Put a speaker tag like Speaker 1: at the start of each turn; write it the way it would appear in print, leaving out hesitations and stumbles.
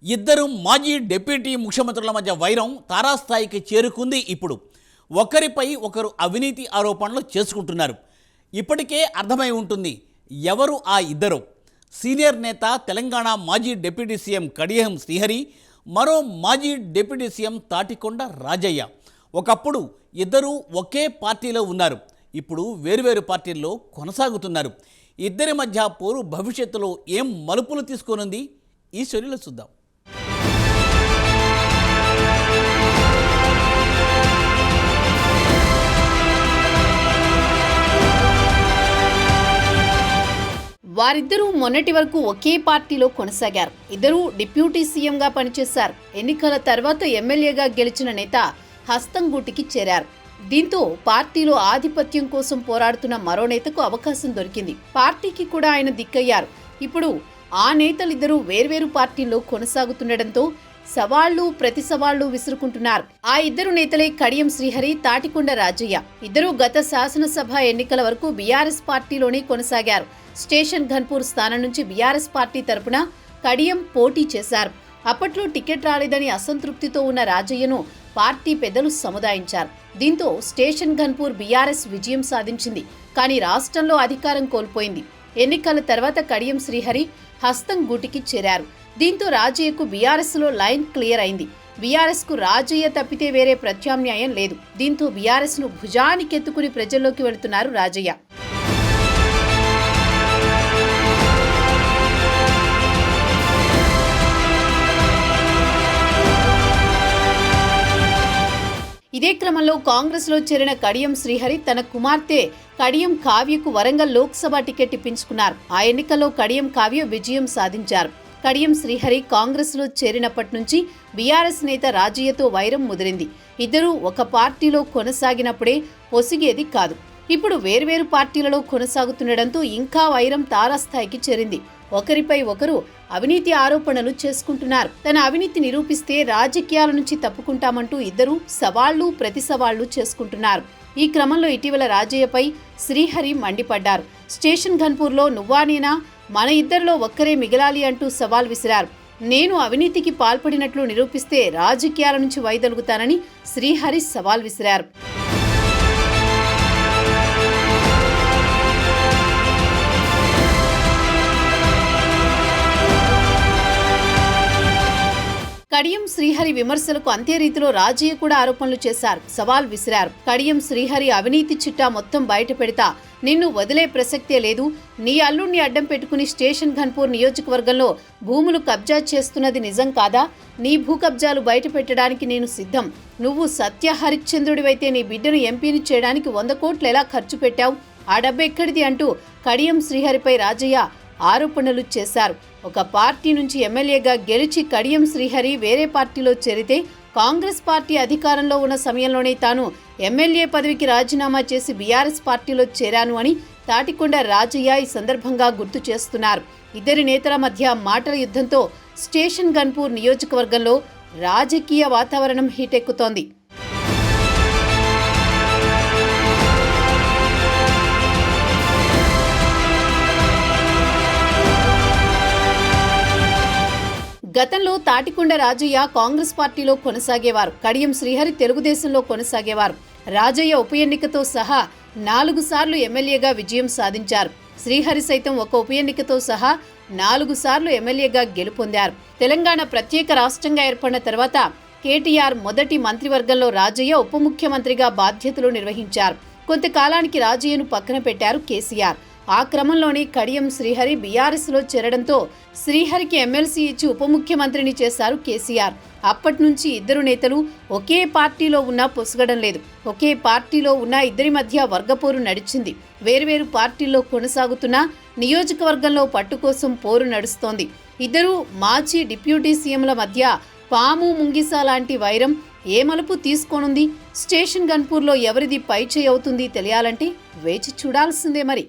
Speaker 1: ఇద్దరు మాజీ డిప్యూటీ ముఖ్యమంత్రుల మధ్య వైరం తారాస్థాయికి చేరుకుంది. ఇప్పుడు ఒకరిపై ఒకరు అవినీతి ఆరోపణలు చేసుకుంటున్నారు. ఇప్పటికే అర్థమై ఉంటుంది ఎవరు ఆ ఇద్దరు. సీనియర్ నేత తెలంగాణ మాజీ డిప్యూటీ సీఎం కడియం శ్రీహరి, మరో మాజీ డిప్యూటీ సీఎం తాటికొండ రాజయ్య. ఒకప్పుడు ఇద్దరు ఒకే పార్టీలో ఉన్నారు, ఇప్పుడు వేరువేరు పార్టీల్లో కొనసాగుతున్నారు. ఇద్దరి మధ్య పోరు భవిష్యత్తులో ఏం మలుపులు తీసుకోనుంది ఈ స్టోరీలో చూద్దాం.
Speaker 2: వారిద్దరూ మొన్నటి వరకు ఒకే పార్టీలో కొనసాగారు. ఇద్దరూ డిప్యూటీ సీఎంగా పనిచేశారు. ఎన్నికల తర్వాత ఎమ్మెల్యేగా గెలిచిన నేత హస్తంగూటికి చేరారు. దీంతో పార్టీలో ఆధిపత్యం కోసం పోరాడుతున్న మరో నేతకు అవకాశం దొరికింది. పార్టీకి కూడా ఆయన దిక్కయ్యారు. ఇప్పుడు ఆ నేతలిద్దరూ వేర్వేరు పార్టీల్లో కొనసాగుతుండటంతో సవాళ్లు ప్రతి సవాళ్లు విసురుకుంటున్నారు. ఆ ఇద్దరు నేతలే కడియం శ్రీహరి, తాటికొండ రాజయ్య. ఇద్దరూ గత శాసనసభ ఎన్నికల వరకు బీఆర్ఎస్ పార్టీలోనే కొనసాగారు. స్టేషన్ ఘన్పూర్ స్థానం నుంచి బీఆర్ఎస్ పార్టీ తరపున కడియం పోటీ చేశారు. అప్పట్లో టికెట్ రాలేదని అసంతృప్తితో ఉన్న రాజయ్యను పార్టీ పెద్దలు సముదాయించారు. దీంతో స్టేషన్ ఘన్పూర్ బీఆర్ఎస్ విజయం సాధించింది. కానీ రాష్ట్రంలో అధికారం కోల్పోయింది. ఎన్నికల తర్వాత కడియం శ్రీహరి హస్తంగూటికి చేరారు. దీంతో రాజయ్యకు బీఆర్ఎస్లో లైన్ క్లియర్ అయింది. బీఆర్ఎస్కు రాజయ్య తప్పితే వేరే ప్రత్యామ్నాయం లేదు. దీంతో బీఆర్ఎస్ను భుజానికెత్తుకుని ప్రజల్లోకి వెళుతున్నారు రాజయ్య. ఇదే క్రమంలో కాంగ్రెస్లో చేరిన కడియం శ్రీహరి తన కుమార్తె కడియం కావ్యకు వరంగల్ లోక్సభ టికెట్ ఇప్పించుకున్నారు. ఆ ఎన్నికల్లో కడియం కావ్య విజయం సాధించారు. కడియం శ్రీహరి కాంగ్రెస్లో చేరినప్పటి నుంచి బీఆర్ఎస్ నేత రాజయ్యతో వైరం ముదిరింది. ఇద్దరూ ఒక పార్టీలో కొనసాగినప్పుడే పొసిగేది కాదు. ఇప్పుడు వేర్వేరు పార్టీలలో కొనసాగుతుండటంతో ఇంకా వైరం తారాస్థాయికి చేరింది. ఒకరిపై ఒకరు అవినీతి ఆరోపణలు చేసుకుంటున్నారు. తన అవినీతి నిరూపిస్తే రాజకీయాల నుంచి తప్పుకుంటామంటూ ఇద్దరు సవాళ్లు ప్రతి సవాళ్లు చేసుకుంటున్నారు. ఈ క్రమంలో ఇటీవల రాజయ్యపై శ్రీహరి మండిపడ్డారు. స్టేషన్ ఘన్పూర్లో నువ్వా నేనా, మన ఇద్దరిలో ఒక్కరే మిగలాలి అంటూ సవాల్ విసిరారు. నేను అవినీతికి పాల్పడినట్లు నిరూపిస్తే రాజకీయాల నుంచి వైదొలుగుతానని శ్రీహరి సవాల్ విసిరారు. కడియం శ్రీహరి విమర్శలకు అంతే రీతిలో రాజయ్య కూడా ఆరోపణలు చేశారు, సవాల్ విసిరారు. కడియం శ్రీహరి అవినీతి చిట్టా మొత్తం బయట పెడతా, నిన్ను వదిలే ప్రసక్తే లేదు. నీ అల్లుడిని అడ్డం పెట్టుకుని స్టేషన్ ఘన్పూర్ నియోజకవర్గంలో భూములు కబ్జా చేస్తున్నది నిజం కాదా? నీ భూ కబ్జాలు బయట పెట్టడానికి నేను సిద్ధం. నువ్వు సత్య హరిశ్చంద్రుడివైతే నీ బిడ్డను ఎంపీని చేయడానికి 100 కోట్లు ఎలా ఖర్చు పెట్టావు? ఆ డబ్బెక్కడిది అంటూ కడియం శ్రీహరిపై రాజయ్య ఆరోపణలు చేశారు. ఒక పార్టీ నుంచి ఎమ్మెల్యేగా గెలిచి కడియం శ్రీహరి వేరే పార్టీలో చేరితే కాంగ్రెస్ పార్టీ అధికారంలో ఉన్న సమయంలోనే తాను ఎమ్మెల్యే పదవికి రాజీనామా చేసి బీఆర్ఎస్ పార్టీలో చేరాను అని తాటికొండ రాజయ్య ఈ సందర్భంగా గుర్తు చేస్తున్నారు. ఇద్దరి నేతల మధ్య మాటల యుద్ధంతో స్టేషన్ ఘన్పూర్ నియోజకవర్గంలో రాజకీయ వాతావరణం హీటెక్కుతోంది. గతంలో తాటికొండ రాజయ్య కాంగ్రెస్ పార్టీలో కొనసాగేవారు. కడియం శ్రీహరి తెలుగుదేశంలో కొనసాగేవారు. రాజయ్య ఉప ఎన్నికతో సహా 4 సార్లు ఎమ్మెల్యేగా విజయం సాధించారు. శ్రీహరి సైతం ఒక ఉప ఎన్నికతో సహా 4 సార్లు ఎమ్మెల్యేగా గెలుపొందారు. తెలంగాణ ప్రత్యేక రాష్ట్రంగా ఏర్పడిన తర్వాత కేటీఆర్ మొదటి మంత్రివర్గంలో రాజయ్య ఉప ముఖ్యమంత్రిగా బాధ్యతలు నిర్వహించారు. కొంతకాలానికి రాజయ్యను పక్కన పెట్టారు కేసీఆర్. ఆ క్రమంలోనే కడియం శ్రీహరి బీఆర్ఎస్లో చేరడంతో శ్రీహరికి ఎమ్మెల్సీ ఇచ్చి ఉప ముఖ్యమంత్రిని చేశారు కేసీఆర్. అప్పటి నుంచి ఇద్దరు నేతలు ఒకే పార్టీలో ఉన్నా పొసగడం లేదు. ఒకే పార్టీలో ఉన్న ఇద్దరి మధ్య వర్గపోరు నడిచింది. వేర్వేరు పార్టీల్లో కొనసాగుతున్న నియోజకవర్గంలో పట్టు కోసం పోరు నడుస్తోంది. ఇద్దరు మాజీ డిప్యూటీ సీఎంల మధ్య పాము ముంగిస లాంటి వైరం ఏ మలుపు తీసుకోనుంది? స్టేషన్ ఘన్పూర్లో ఎవరిది పైచేయి అవుతుంది తెలియాలంటే వేచి చూడాల్సిందే మరి.